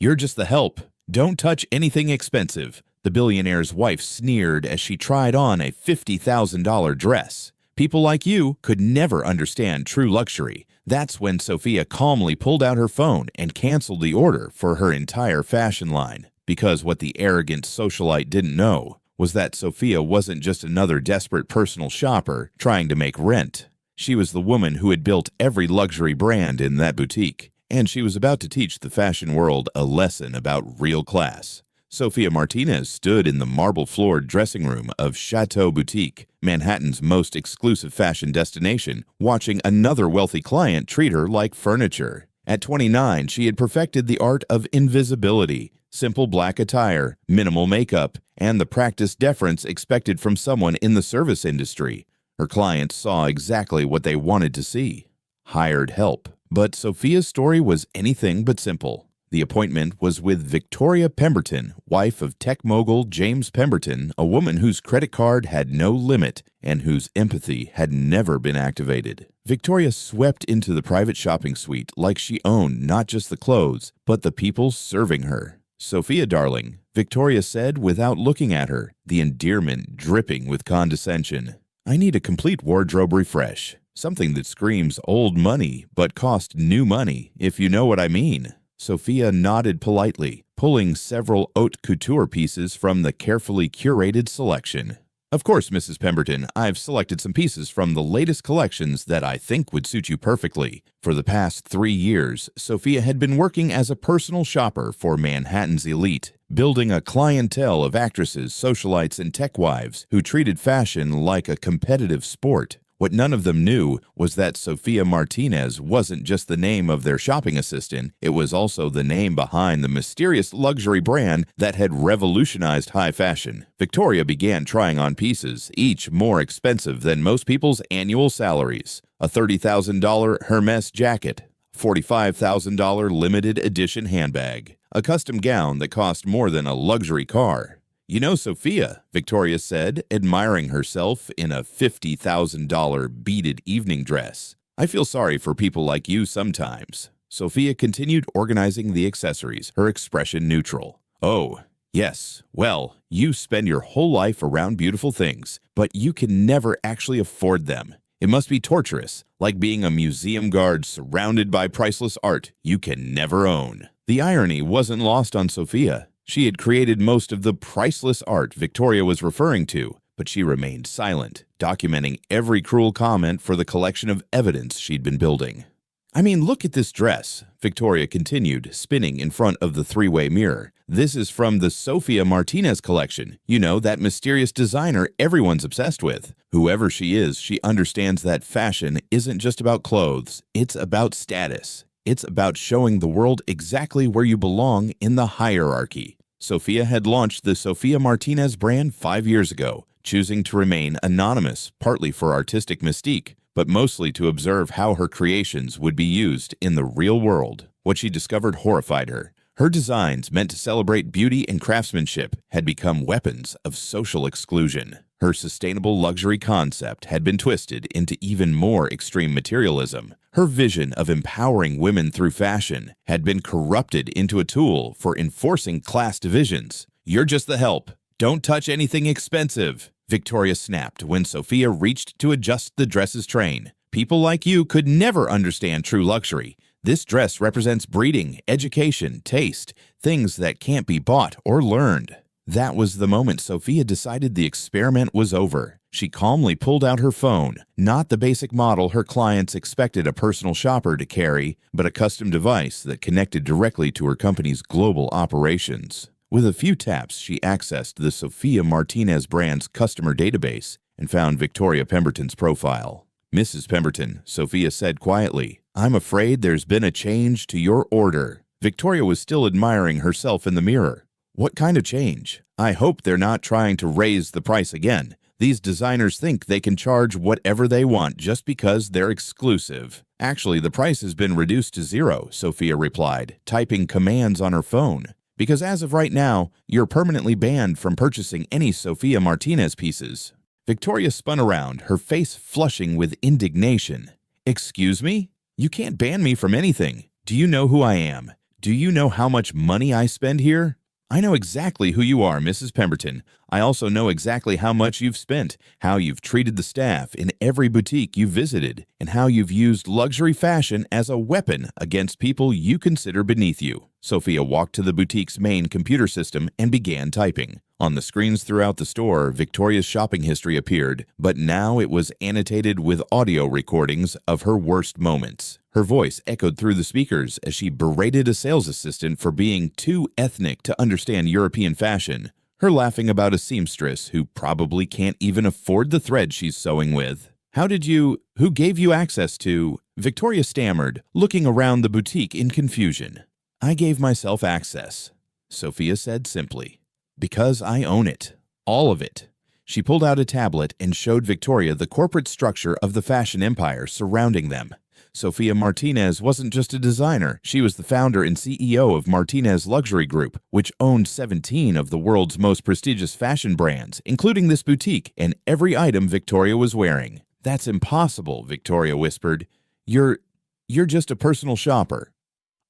You're just the help. Don't touch anything expensive. The billionaire's wife sneered as she tried on a $50,000 dress. People like you could never understand true luxury. That's when Sofia calmly pulled out her phone and canceled the order for her entire fashion line. Because what the arrogant socialite didn't know was that Sofia wasn't just another desperate personal shopper trying to make rent. She was the woman who had built every luxury brand in that boutique, and she was about to teach the fashion world a lesson about real class. Sofia Martinez stood in the marble-floored dressing room of Chateau Boutique, Manhattan's most exclusive fashion destination, watching another wealthy client treat her like furniture. At 29, she had perfected the art of invisibility, simple black attire, minimal makeup, and the practiced deference expected from someone in the service industry. Her clients saw exactly what they wanted to see: hired help. But Sofia's story was anything but simple. The appointment was with Victoria Pemberton, wife of tech mogul James Pemberton, a woman whose credit card had no limit and whose empathy had never been activated. Victoria swept into the private shopping suite like she owned not just the clothes, but the people serving her. "Sophia, darling," Victoria said without looking at her, the endearment dripping with condescension. "I need a complete wardrobe refresh. Something that screams old money but cost new money, if you know what I mean." Sophia nodded politely, pulling several haute couture pieces from the carefully curated selection. "Of course, Mrs. Pemberton, I've selected some pieces from the latest collections that I think would suit you perfectly." For the past 3 years, Sophia had been working as a personal shopper for Manhattan's elite, building a clientele of actresses, socialites, and tech wives who treated fashion like a competitive sport. What none of them knew was that Sofia Martinez wasn't just the name of their shopping assistant, it was also the name behind the mysterious luxury brand that had revolutionized high fashion. Victoria began trying on pieces, each more expensive than most people's annual salaries. A $30,000 Hermes jacket, $45,000 limited edition handbag, a custom gown that cost more than a luxury car. "You know, Sophia," Victoria said, admiring herself in a $50,000 beaded evening dress, "I feel sorry for people like you sometimes." Sophia continued organizing the accessories, her expression neutral. "Oh, yes, well, you spend your whole life around beautiful things, but you can never actually afford them. It must be torturous, like being a museum guard surrounded by priceless art you can never own." The irony wasn't lost on Sophia. She had created most of the priceless art Victoria was referring to, but she remained silent, documenting every cruel comment for the collection of evidence she'd been building. "I mean, look at this dress," Victoria continued, spinning in front of the three-way mirror. "This is from the Sofia Martinez collection. You know, that mysterious designer everyone's obsessed with. Whoever she is, she understands that fashion isn't just about clothes, it's about status. It's about showing the world exactly where you belong in the hierarchy." Sofia had launched the Sofia Martinez brand 5 years ago, choosing to remain anonymous, partly for artistic mystique, but mostly to observe how her creations would be used in the real world. What she discovered horrified her. Her designs, meant to celebrate beauty and craftsmanship, had become weapons of social exclusion. Her sustainable luxury concept had been twisted into even more extreme materialism. Her vision of empowering women through fashion had been corrupted into a tool for enforcing class divisions. "You're just the help. Don't touch anything expensive," Victoria snapped when Sophia reached to adjust the dress's train. "People like you could never understand true luxury. This dress represents breeding, education, taste, things that can't be bought or learned." That was the moment Sophia decided the experiment was over. She calmly pulled out her phone, not the basic model her clients expected a personal shopper to carry, but a custom device that connected directly to her company's global operations. With a few taps, she accessed the Sofia Martinez brand's customer database and found Victoria Pemberton's profile. "Mrs. Pemberton," Sophia said quietly, "I'm afraid there's been a change to your order." Victoria was still admiring herself in the mirror. "What kind of change? I hope they're not trying to raise the price again. These designers think they can charge whatever they want just because they're exclusive." "Actually, the price has been reduced to 0, Sophia replied, typing commands on her phone. "Because as of right now, you're permanently banned from purchasing any Sofia Martinez pieces." Victoria spun around, her face flushing with indignation. "Excuse me? You can't ban me from anything. Do you know who I am? Do you know how much money I spend here? I know exactly who you are, Mrs. Pemberton. I also know exactly how much you've spent, how you've treated the staff in every boutique you've visited, and how you've used luxury fashion as a weapon against people you consider beneath you. Sofia walked to the boutique's main computer system and began typing. On the screens throughout the store, Victoria's shopping history appeared, but now it was annotated with audio recordings of her worst moments. Her voice echoed through the speakers as she berated a sales assistant for being too ethnic to understand European fashion, her laughing about a seamstress who probably can't even afford the thread she's sewing with. Who gave you access to? Victoria stammered, looking around the boutique in confusion. I gave myself access, Sofia said simply. Because I own it. All of it. She pulled out a tablet and showed Victoria the corporate structure of the fashion empire surrounding them. Sofia Martinez wasn't just a designer. She was the founder and CEO of Martinez Luxury Group, which owned 17 of the world's most prestigious fashion brands, including this boutique and every item Victoria was wearing. That's impossible, Victoria whispered. You're just a personal shopper.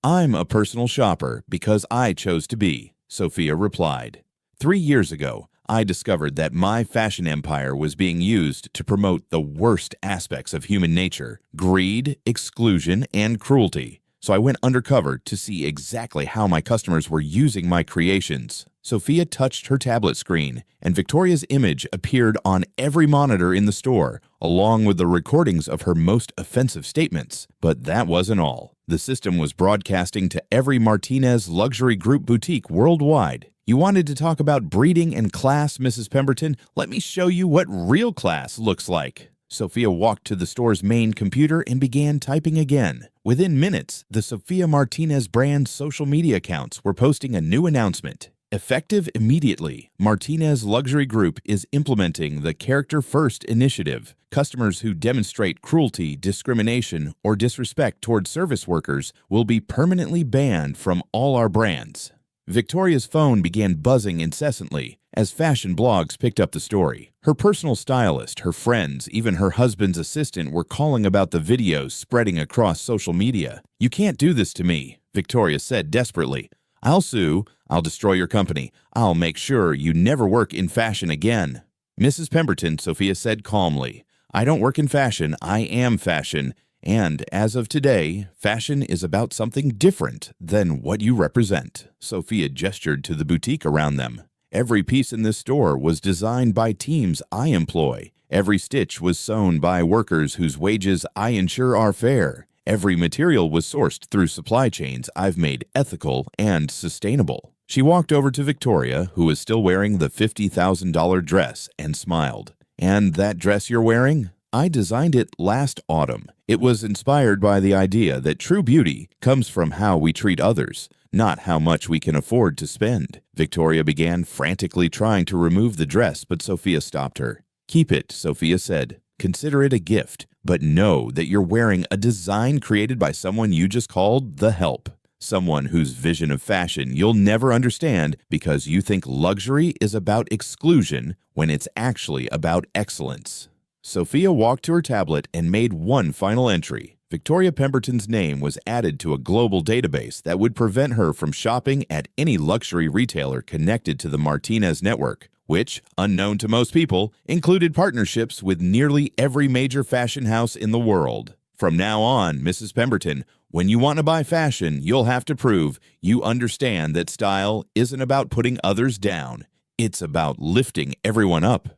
I'm a personal shopper because I chose to be, Sofia replied. 3 years ago, I discovered that my fashion empire was being used to promote the worst aspects of human nature: greed, exclusion, and cruelty. So I went undercover to see exactly how my customers were using my creations. Sofia touched her tablet screen, and Victoria's image appeared on every monitor in the store, along with the recordings of her most offensive statements. But that wasn't all. The system was broadcasting to every Martinez Luxury Group boutique worldwide. You wanted to talk about breeding and class, Mrs. Pemberton? Let me show you what real class looks like. Sofia walked to the store's main computer and began typing again. Within minutes, the Sofia Martinez brand's social media accounts were posting a new announcement. Effective immediately, Martinez Luxury Group is implementing the Character First initiative. Customers who demonstrate cruelty, discrimination, or disrespect toward service workers will be permanently banned from all our brands. Victoria's phone began buzzing incessantly as fashion blogs picked up the story. Her personal stylist, her friends, even her husband's assistant were calling about the videos spreading across social media. You can't do this to me, Victoria said desperately. I'll sue. I'll destroy your company. I'll make sure you never work in fashion again. Mrs. Pemberton, Sofia said calmly, I don't work in fashion. I am fashion. And as of today, fashion is about something different than what you represent. Sofia gestured to the boutique around them. Every piece in this store was designed by teams I employ. Every stitch was sewn by workers whose wages I ensure are fair. Every material was sourced through supply chains I've made ethical and sustainable. She walked over to Victoria, who was still wearing the $50,000 dress, and smiled. And that dress you're wearing? I designed it last autumn. It was inspired by the idea that true beauty comes from how we treat others, not how much we can afford to spend. Victoria began frantically trying to remove the dress, but Sofia stopped her. Keep it, Sofia said. Consider it a gift, but know that you're wearing a design created by someone you just called the Help. Someone whose vision of fashion you'll never understand because you think luxury is about exclusion when it's actually about excellence. Sofia walked to her tablet and made one final entry. Victoria Pemberton's name was added to a global database that would prevent her from shopping at any luxury retailer connected to the Martinez network, which, unknown to most people, included partnerships with nearly every major fashion house in the world. From now on, Mrs. Pemberton, when you want to buy fashion, you'll have to prove you understand that style isn't about putting others down. It's about lifting everyone up.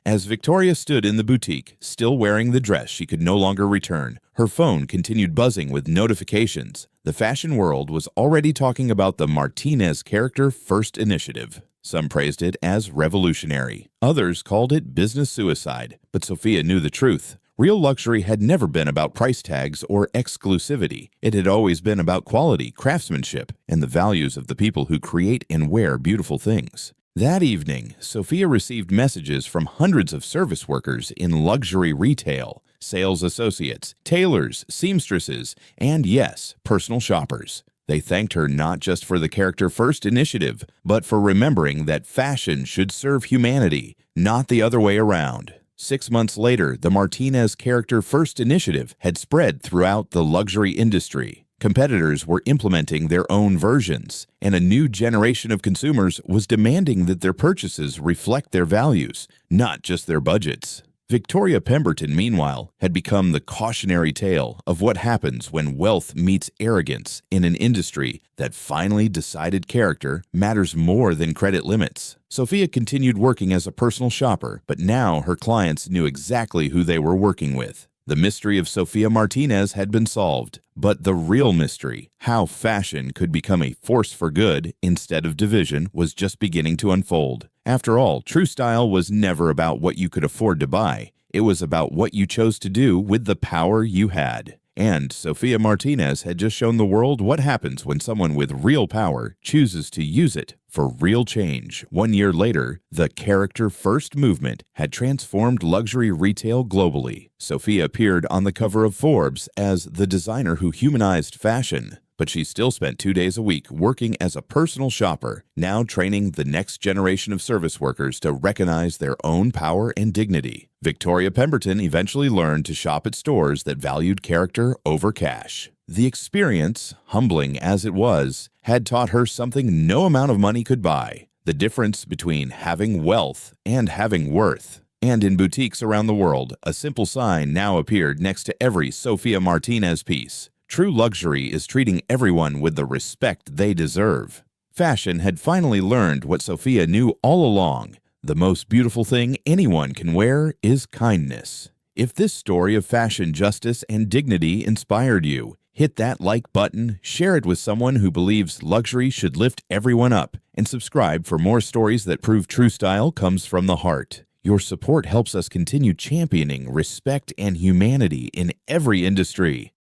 As Victoria stood in the boutique, still wearing the dress she could no longer return, her phone continued buzzing with notifications. The fashion world was already talking about the Martinez Character First initiative. Some praised it as revolutionary. Others called it business suicide. But Sofia knew the truth. Real luxury had never been about price tags or exclusivity. It had always been about quality, craftsmanship, and the values of the people who create and wear beautiful things. That evening, Sofia received messages from hundreds of service workers in luxury retail, sales associates, tailors, seamstresses, and yes, personal shoppers. They thanked her not just for the Character First initiative, but for remembering that fashion should serve humanity, not the other way around. 6 months later, the Martinez Character First initiative had spread throughout the luxury industry. Competitors were implementing their own versions, and a new generation of consumers was demanding that their purchases reflect their values, not just their budgets. Victoria Pemberton, meanwhile, had become the cautionary tale of what happens when wealth meets arrogance in an industry that finally decided character matters more than credit limits. Sofia continued working as a personal shopper, but now her clients knew exactly who they were working with. The mystery of Sofia Martinez had been solved, but the real mystery, how fashion could become a force for good instead of division, was just beginning to unfold. After all, true style was never about what you could afford to buy. It was about what you chose to do with the power you had. And Sofia Martinez had just shown the world what happens when someone with real power chooses to use it for real change. 1 year later, the character-first movement had transformed luxury retail globally. Sofia appeared on the cover of Forbes as the designer who humanized fashion. But she still spent 2 days a week working as a personal shopper, now training the next generation of service workers to recognize their own power and dignity. Victoria Pemberton eventually learned to shop at stores that valued character over cash. The experience, humbling as it was, had taught her something no amount of money could buy: the difference between having wealth and having worth. And in boutiques around the world, a simple sign now appeared next to every Sofia Martinez piece. True luxury is treating everyone with the respect they deserve. Fashion had finally learned what Sofia knew all along: the most beautiful thing anyone can wear is kindness. If this story of fashion justice and dignity inspired you, hit that like button, share it with someone who believes luxury should lift everyone up, and subscribe for more stories that prove true style comes from the heart. Your support helps us continue championing respect and humanity in every industry.